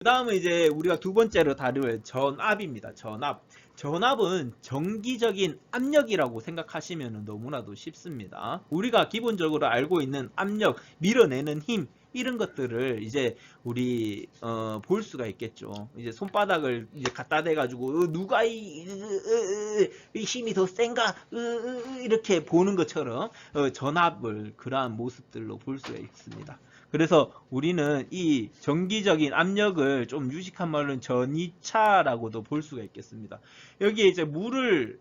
그 다음은 이제 우리가 두 번째로 다룰 전압입니다. 전압. 전압은 정기적인 압력이라고 생각하시면 너무나도 쉽습니다. 우리가 기본적으로 알고 있는 압력, 밀어내는 힘, 이런 것들을 이제 우리 볼 수가 있겠죠. 이제 손바닥을 이제 갖다 대가지고 누가 이 힘이 더 센가 이렇게 보는 것처럼 전압을 그러한 모습들로 볼 수가 있습니다. 그래서 우리는 이 정기적인 압력을 좀 유식한 말로는 전이차라고도 볼 수가 있겠습니다. 여기에 이제 물을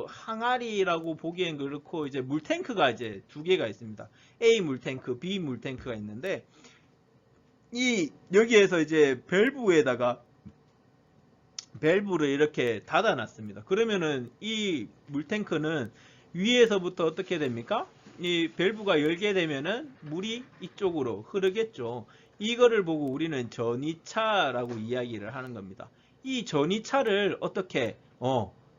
항아리라고 보기엔 그렇고 이제 물탱크가 이제 두 개가 있습니다. A 물탱크, B 물탱크가 있는데 이 여기에서 이제 밸브에다가 밸브를 이렇게 닫아 놨습니다. 그러면은 이 물탱크는 위에서부터 어떻게 됩니까? 이 밸브가 열게 되면은 물이 이쪽으로 흐르겠죠. 이거를 보고 우리는 전이차라고 이야기를 하는 겁니다. 이 전이차를 어떻게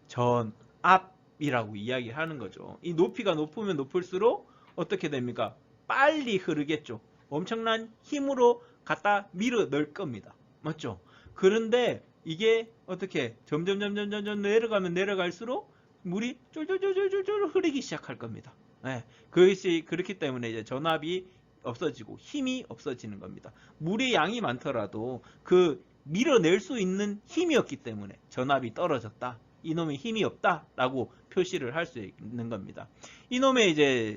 전압이라고 이야기하는 거죠. 이 높이가 높으면 높을수록 어떻게 됩니까? 빨리 흐르겠죠. 엄청난 힘으로 갖다 밀어 넣을 겁니다. 맞죠? 그런데 이게 어떻게 점점 내려가면 내려갈수록 물이 쫄쫄쫄쫄쫄 흐르기 시작할 겁니다. 네, 그것이 그렇기 때문에 이제 전압이 없어지고 힘이 없어지는 겁니다. 물의 양이 많더라도 그 밀어낼 수 있는 힘이 없기 때문에 전압이 떨어졌다. 이놈의 힘이 없다라고 표시를 할 수 있는 겁니다. 이놈의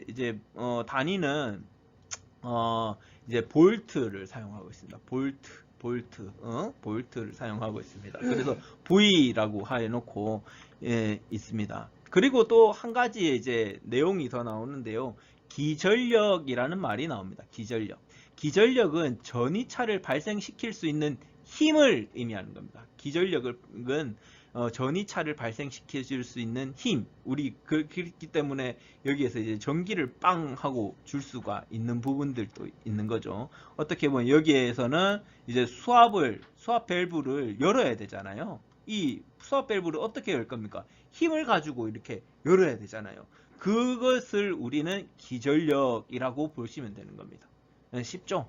이제 단위는 이제 볼트를 사용하고 있습니다. 볼트를 사용하고 있습니다. 그래서 V라고 해놓고 있습니다. 그리고 또 한 가지 이제 내용이 더 나오는데요. 기전력이라는 말이 나옵니다. 기전력. 기전력은 전이차를 발생시킬 수 있는 힘을 의미하는 겁니다. 기전력은 전이차를 발생시킬 수 있는 힘. 우리 그렇기 때문에 여기에서 이제 전기를 빵 하고 줄 수가 있는 부분들도 있는 거죠. 어떻게 보면 여기에서는 이제 수압 밸브를 열어야 되잖아요. 이 수압 밸브를 어떻게 열 겁니까? 힘을 가지고 이렇게 열어야 되잖아요. 그것을 우리는 기전력이라고 보시면 되는 겁니다. 쉽죠?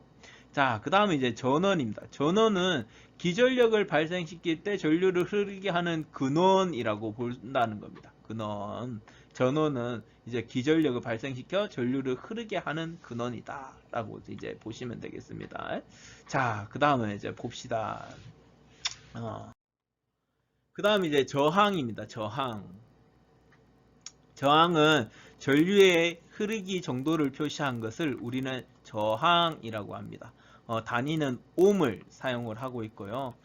자, 그 다음에 이제 전원입니다. 전원은 기전력을 발생시킬 때 전류를 흐르게 하는 근원이라고 본다는 겁니다. 근원. 전원은 이제 기전력을 발생시켜 전류를 흐르게 하는 근원이다. 라고 이제 보시면 되겠습니다. 자, 그 다음에 이제 봅시다. 그 다음 이제 저항입니다. 저항은 전류의 흐르기 정도를 표시한 것을 우리는 저항이라고 합니다. 단위는 옴을 사용을 하고 있고요.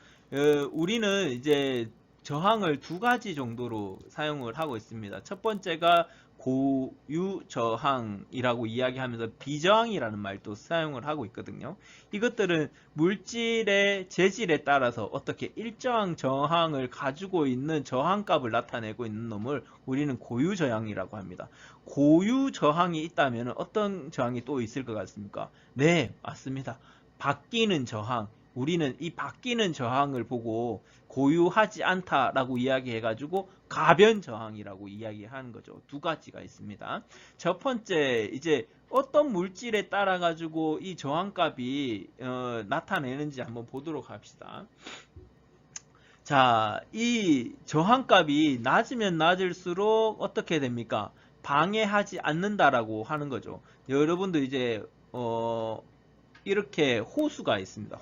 우리는 이제 저항을 두 가지 정도로 사용을 하고 있습니다. 첫 번째가 고유 저항이라고 이야기하면서 비저항이라는 말도 사용을 하고 있거든요. 이것들은 물질의 재질에 따라서 어떻게 일정한 저항을 가지고 있는 저항값을 나타내고 있는 놈을 우리는 고유 저항이라고 합니다. 고유 저항이 있다면 어떤 저항이 또 있을 것 같습니까? 네, 맞습니다. 바뀌는 저항. 우리는 이 바뀌는 저항을 보고 고유하지 않다라고 이야기해가지고 가변 저항이라고 이야기하는 거죠. 두 가지가 있습니다. 첫 번째 이제 어떤 물질에 따라 가지고 이 저항값이 나타내는지 한번 보도록 합시다. 자, 이 저항값이 낮으면 낮을수록 어떻게 됩니까? 방해하지 않는다라고 하는 거죠. 여러분들 이제 이렇게 호수가 있습니다.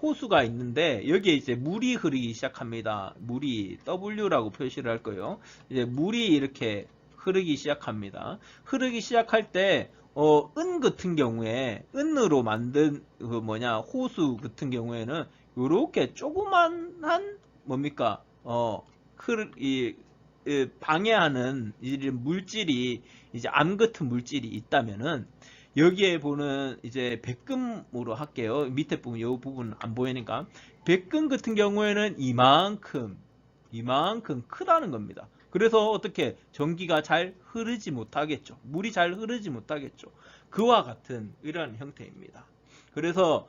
호수가 있는데 여기에 이제 물이 흐르기 시작합니다. 물이 W라고 표시를 할 거예요. 이제 물이 이렇게 흐르기 시작합니다. 흐르기 시작할 때 은 같은 경우에 은으로 만든 호수 같은 경우에는 이렇게 조그만한 뭡니까 방해하는 물질이 이제 암 같은 물질이 있다면은 여기에 보는 이제 백금으로 할게요. 밑에 부분, 이 부분 안 보이니까. 백금 같은 경우에는 이만큼 크다는 겁니다. 그래서 어떻게 전기가 잘 흐르지 못하겠죠. 물이 잘 흐르지 못하겠죠. 그와 같은 이러한 형태입니다. 그래서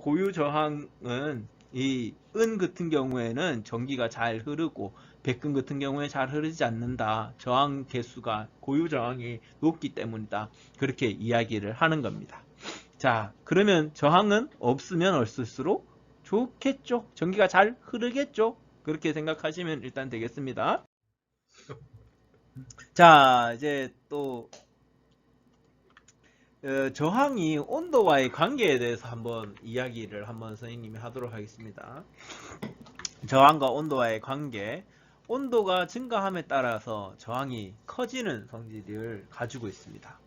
고유 저항은 이 은 같은 경우에는 전기가 잘 흐르고 백금 같은 경우에 잘 흐르지 않는다. 저항 개수가 고유 저항이 높기 때문이다. 그렇게 이야기를 하는 겁니다. 자, 그러면 저항은 없으면 없을수록 좋겠죠. 전기가 잘 흐르겠죠. 그렇게 생각하시면 일단 되겠습니다. 자, 이제 또 저항이 온도와의 관계에 대해서 한번 이야기를 한번 선생님이 하도록 하겠습니다. 저항과 온도와의 관계. 온도가 증가함에 따라서 저항이 커지는 성질을 가지고 있습니다.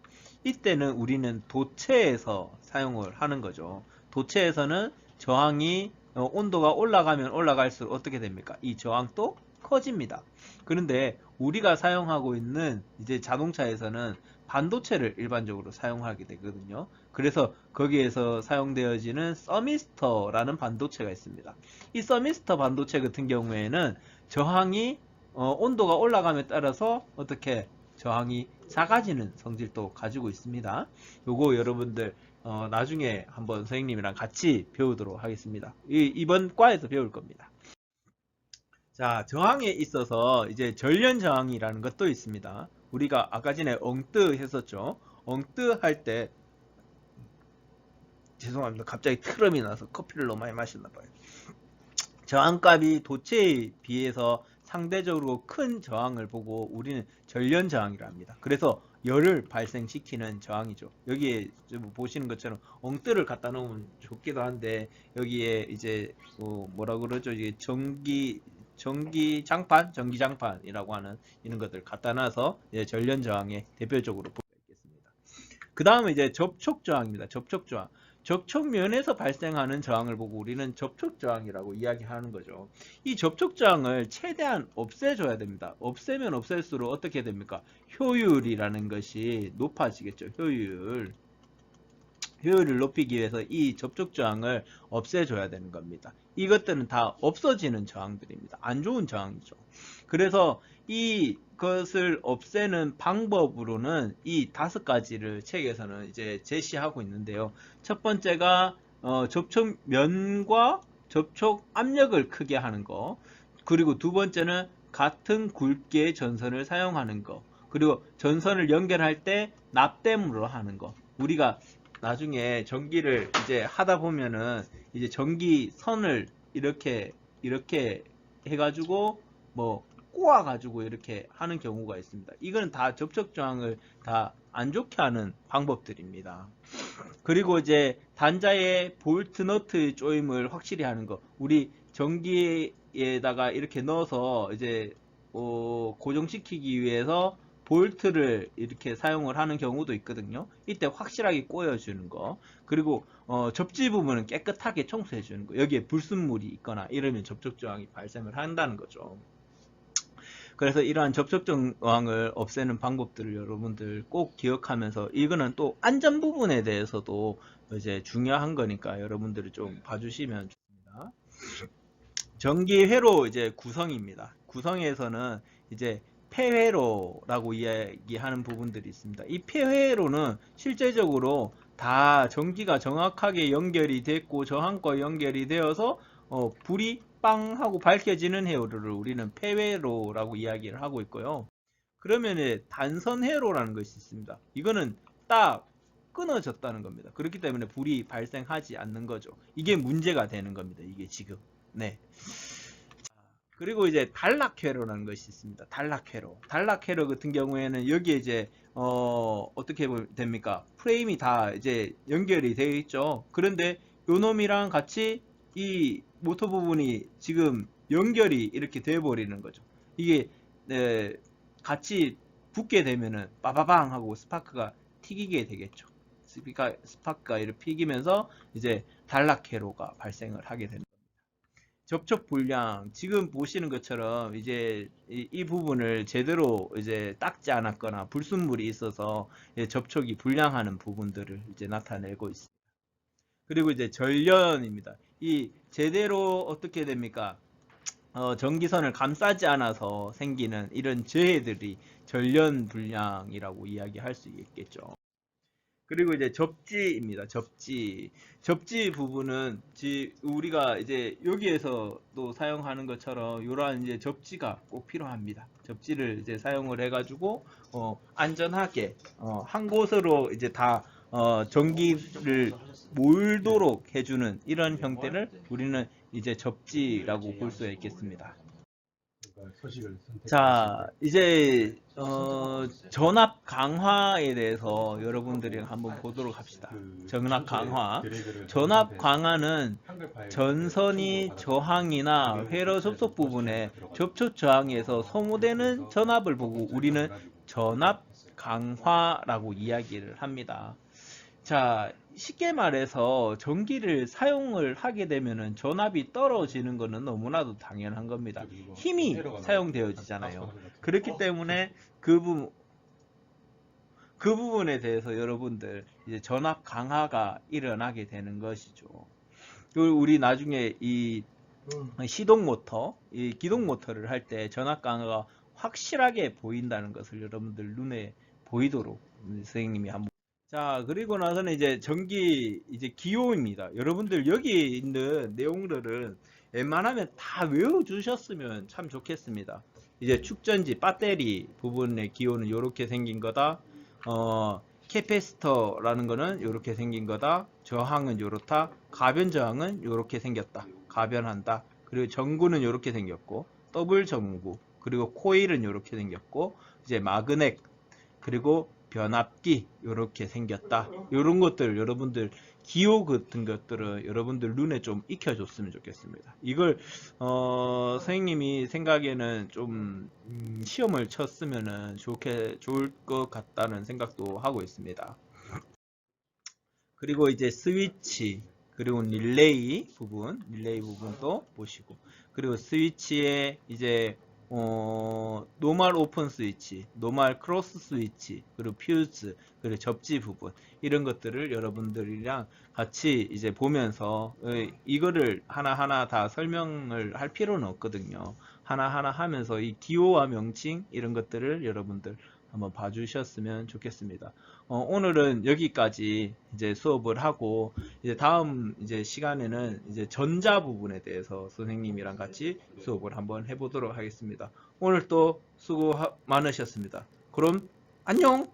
이때는 우리는 도체에서 사용을 하는 거죠. 도체에서는 저항이 온도가 올라가면 올라갈수록 어떻게 됩니까? 이 저항도 커집니다. 그런데 우리가 사용하고 있는 이제 자동차에서는 반도체를 일반적으로 사용하게 되거든요. 그래서 거기에서 사용되어지는 서미스터라는 반도체가 있습니다. 이 서미스터 반도체 같은 경우에는 저항이 온도가 올라감에 따라서 어떻게 저항이 작아지는 성질도 가지고 있습니다. 요거 여러분들 나중에 한번 선생님이랑 같이 배우도록 하겠습니다. 이번 과에서 배울 겁니다. 자, 저항에 있어서 이제 전련 저항이라는 것도 있습니다. 우리가 아까 전에 엉뜨 했었죠. 엉뜨 할 때 죄송합니다. 갑자기 트럼이 나서 커피를 너무 많이 마셨나 봐요. 저항값이 도체에 비해서 상대적으로 큰 저항을 보고 우리는 전련 저항이라 합니다. 그래서 열을 발생시키는 저항이죠. 여기에 보시는 것처럼 엉뜨를 갖다 놓으면 좋기도 한데 여기에 이제 뭐라 그러죠? 이게 전기장판이라고 하는 이런 것들 갖다 놔서 전련 저항의 대표적으로 볼 수 있겠습니다. 그 다음에 이제 접촉 저항입니다. 접촉 저항. 접촉면에서 발생하는 저항을 보고 우리는 접촉 저항이라고 이야기하는 거죠. 이 접촉 저항을 최대한 없애줘야 됩니다. 없애면 없앨수록 어떻게 됩니까? 효율이라는 것이 높아지겠죠. 효율을 높이기 위해서 이 접촉 저항을 없애줘야 되는 겁니다. 이것들은 다 없어지는 저항들입니다. 안 좋은 저항이죠. 그래서 이것을 없애는 방법으로는 이 5가지를 책에서는 이제 제시하고 있는데요. 첫 번째가 접촉면과 접촉 압력을 크게 하는 거. 그리고 두 번째는 같은 굵기의 전선을 사용하는 거. 그리고 전선을 연결할 때 납땜으로 하는 거. 우리가 나중에 전기를 이제 하다 보면은 이제 전기선을 이렇게 해가지고 뭐 꼬아가지고 이렇게 하는 경우가 있습니다. 이거는 다 접촉 저항을 다 안 좋게 하는 방법들입니다. 그리고 이제 단자의 볼트 너트의 조임을 확실히 하는 거. 우리 전기에다가 이렇게 넣어서 이제 고정시키기 위해서 볼트를 이렇게 사용을 하는 경우도 있거든요. 이때 확실하게 꼬여주는 거. 그리고 접지 부분은 깨끗하게 청소해 주는 거. 여기에 불순물이 있거나 이러면 접촉 저항이 발생을 한다는 거죠. 그래서 이러한 접촉 저항을 없애는 방법들을 여러분들 꼭 기억하면서, 이거는 또 안전 부분에 대해서도 이제 중요한 거니까 여러분들이 좀 봐주시면 좋습니다. 전기 회로 이제 구성입니다. 구성에서는 이제 폐회로라고 이야기하는 부분들이 있습니다. 이 폐회로는 실제적으로 다 전기가 정확하게 연결이 됐고 저항과 연결이 되어서 불이 빵 하고 밝혀지는 회로를 우리는 폐회로라고 이야기를 하고 있고요. 그러면 단선 회로라는 것이 있습니다. 이거는 딱 끊어졌다는 겁니다. 그렇기 때문에 불이 발생하지 않는 거죠. 이게 문제가 되는 겁니다. 이게 지금. 네. 그리고 이제 단락회로라는 것이 있습니다. 단락회로 같은 경우에는 여기에 이제 어떻게 됩니까? 프레임이 다 이제 연결이 되어 있죠. 그런데 요 놈이랑 같이 이 모터 부분이 지금 연결이 이렇게 돼 버리는 거죠. 이게 같이 붙게 되면은 빠바방 하고 스파크가 튀기게 되겠죠. 스파크가 이렇게 튀기면서 이제 단락회로가 발생을 하게 됩니다. 접촉 불량, 지금 보시는 것처럼 이제 이 부분을 제대로 이제 닦지 않았거나 불순물이 있어서 접촉이 불량하는 부분들을 이제 나타내고 있습니다. 그리고 이제 전련입니다. 이 제대로 어떻게 됩니까? 전기선을 감싸지 않아서 생기는 이런 재해들이 전련 불량이라고 이야기할 수 있겠죠. 그리고 이제 접지입니다. 접지 부분은 우리가 이제 여기에서도 사용하는 것처럼 이러한 이제 접지가 꼭 필요합니다. 접지를 이제 사용을 해가지고 안전하게 한 곳으로 이제 다 전기를 몰도록 해주는 이런 형태를 우리는 이제 접지라고 볼 수 있겠습니다. 자, 이제 전압 강화에 대해서 여러분들이 한번 보도록 합시다. 전압 강화. 전압 강화는 전선이 저항이나 회로 접속 부분에 접촉 저항에서 소모되는 전압을 보고 우리는 전압 강화라고 이야기를 합니다. 자, 쉽게 말해서 전기를 사용을 하게 되면은 전압이 떨어지는 것은 너무나도 당연한 겁니다. 힘이 사용되어지잖아요. 그렇기 때문에 그 부분에 대해서 여러분들 이제 전압 강화가 일어나게 되는 것이죠. 그리고 우리 나중에 이 시동 모터, 이 기동 모터를 할 때 전압 강화가 확실하게 보인다는 것을 여러분들 눈에 보이도록 선생님이 한번. 자, 그리고 나서는 이제 전기 이제 기호입니다. 여러분들 여기 있는 내용들은 웬만하면 다 외워주셨으면 참 좋겠습니다. 이제 축전지 배터리 부분의 기호는 이렇게 생긴 거다. 캐패시터라는 거는 이렇게 생긴 거다. 저항은 이렇다. 가변 저항은 이렇게 생겼다. 가변한다. 그리고 전구는 이렇게 생겼고, 더블 전구, 그리고 코일은 이렇게 생겼고, 이제 마그넷, 그리고 변압기 이렇게 생겼다. 이런 것들 여러분들 기호 같은 것들은 여러분들 눈에 좀 익혀줬으면 좋겠습니다. 이걸 선생님이 생각에는 좀 시험을 쳤으면은 좋을 것 같다는 생각도 하고 있습니다. 그리고 이제 스위치, 그리고 릴레이 부분도 보시고, 그리고 스위치에 이제 노멀 오픈 스위치, 노멀 크로스 스위치, 그리고 퓨즈, 그리고 접지 부분, 이런 것들을 여러분들이랑 같이 이제 보면서 이거를 하나하나 다 설명을 할 필요는 없거든요. 하나하나 하면서 이 기호와 명칭 이런 것들을 여러분들 한번 봐주셨으면 좋겠습니다. 오늘은 여기까지 이제 수업을 하고, 이제 다음 이제 시간에는 이제 전자 부분에 대해서 선생님이랑 같이 수업을 한번 해보도록 하겠습니다. 오늘 또 수고 많으셨습니다. 그럼 안녕!